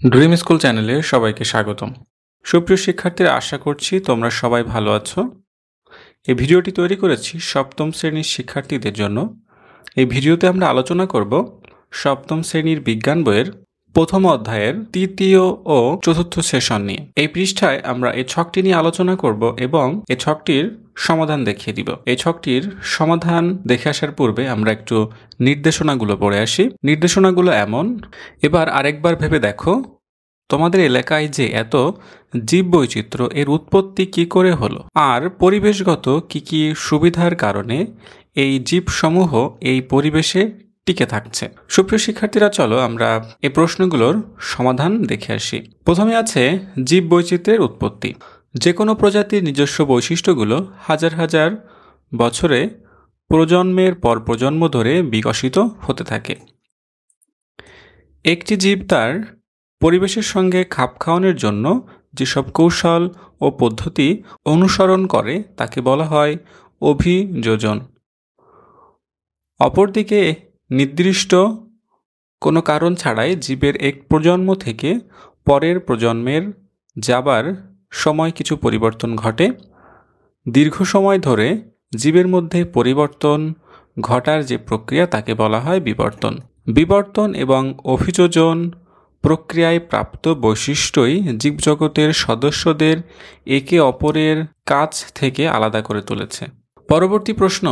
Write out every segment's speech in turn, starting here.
Dream school চ্যানেলে সবাইকে স্বাগতম। সুপ্রিয় শিক্ষার্থীরা, আশা করছি তোমরা সবাই ভালো আছো। এই ভিডিওটি তৈরি করেছি সপ্তম শ্রেণীর শিক্ষার্থীদের জন্য। এই ভিডিওতে আমরা আলোচনা করব সপ্তম শ্রেণীর বিজ্ঞান বইয়ের প্রথম অধ্যায়ের তৃতীয় ও চতুর্থ সেশন নিয়ে। এই পৃষ্ঠায় আমরা এই ছকটি নিয়ে আলোচনা করব এবং এই ছকটির সমাধান দেখিয়ে দিব। এই ছকটির সমাধান দেখে আসার পূর্বে আমরা একটু নির্দেশনাগুলো পড়ে আসি। নির্দেশনাগুলো এমন, এবার আরেকবার ভেবে দেখো তোমাদের এলাকায় যে এত জীববৈচিত্র্য এর উৎপত্তি কি করে হলো, আর পরিবেশগত কি কি সুবিধার কারণে এই জীবসমূহ এই পরিবেশে টিকে থাকছে। সুপ্রিয় শিক্ষার্থীরা, চলো আমরা এই প্রশ্নগুলোর সমাধান দেখে আসি। প্রথমে আছে জীববৈচিত্র্যের উৎপত্তি। যে কোনো প্রজাতির নিজস্ব বৈশিষ্ট্যগুলো হাজার হাজার বছরে প্রজন্মের পর প্রজন্ম ধরে বিকশিত হতে থাকে। একটি জীব তার পরিবেশের সঙ্গে খাপ খাওয়ানোর জন্য যেসব কৌশল ও পদ্ধতি অনুসরণ করে তাকে বলা হয় অভিযোজন। অপরদিকে নির্দিষ্ট কোনো কারণ ছাড়াই জীবের এক প্রজন্ম থেকে পরের প্রজন্মের যাবার সময় কিছু পরিবর্তন ঘটে। দীর্ঘ সময় ধরে জীবের মধ্যে পরিবর্তন ঘটার যে প্রক্রিয়া তাকে বলা হয় বিবর্তন। বিবর্তন এবং অভিযোজন প্রক্রিয়ায় প্রাপ্ত বৈশিষ্ট্যই জীবজগতের সদস্যদের একে অপরের কাছ থেকে আলাদা করে তুলেছে। পরবর্তী প্রশ্ন,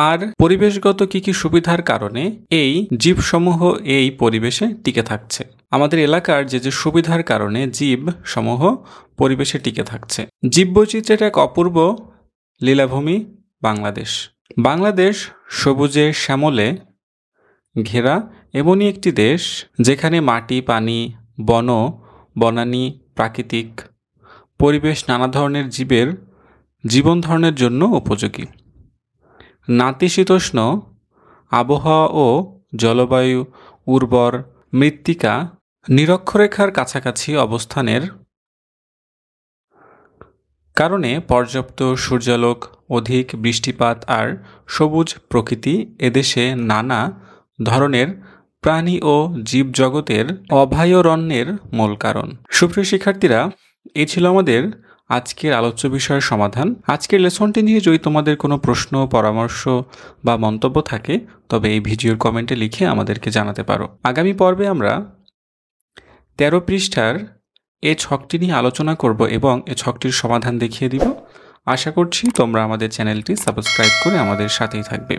আর পরিবেশগত কি কি সুবিধার কারণে এই জীবসমূহ এই পরিবেশে টিকে থাকছে? আমাদের এলাকার যে যে সুবিধার কারণে জীবসমূহ পরিবেশে টিকে থাকছে। জীববৈচিত্র্যের এক অপূর্ব লীলাভূমি বাংলাদেশ। বাংলাদেশ সবুজে শ্যামলে ঘেরা এমনই একটি দেশ যেখানে মাটি, পানি, বনানী, প্রাকৃতিক পরিবেশ নানা ধরনের জীবের জীবন ধারণের জন্য উপযোগী। নাতিশীতোষ্ণ আবহাওয়া ও জলবায়ু, উর্বর মৃত্তিকা, নিরক্ষরেখার কাছাকাছি অবস্থানের কারণে পর্যাপ্ত সূর্যালোক, অধিক বৃষ্টিপাত আর সবুজ প্রকৃতি এদেশে নানা ধরনের প্রাণী ও জীবজগতের অভয়ারণ্যের মূল কারণ। সুপ্রিয় শিক্ষার্থীরা, এই ছিল আমাদের আজকের আলোচ্য বিষয়ের সমাধান। আজকের লেসনটি নিয়ে যদি তোমাদের কোনো প্রশ্ন, পরামর্শ বা মন্তব্য থাকে তবে এই ভিডিওর কমেন্টে লিখে আমাদেরকে জানাতে পারো। আগামী পর্বে আমরা 13 পৃষ্ঠার এই ছকটি নিয়ে আলোচনা করব এবং এই ছকটির সমাধান দেখিয়ে দিব। আশা করছি তোমরা আমাদের চ্যানেলটি সাবস্ক্রাইব করে আমাদের সাথেই থাকবে।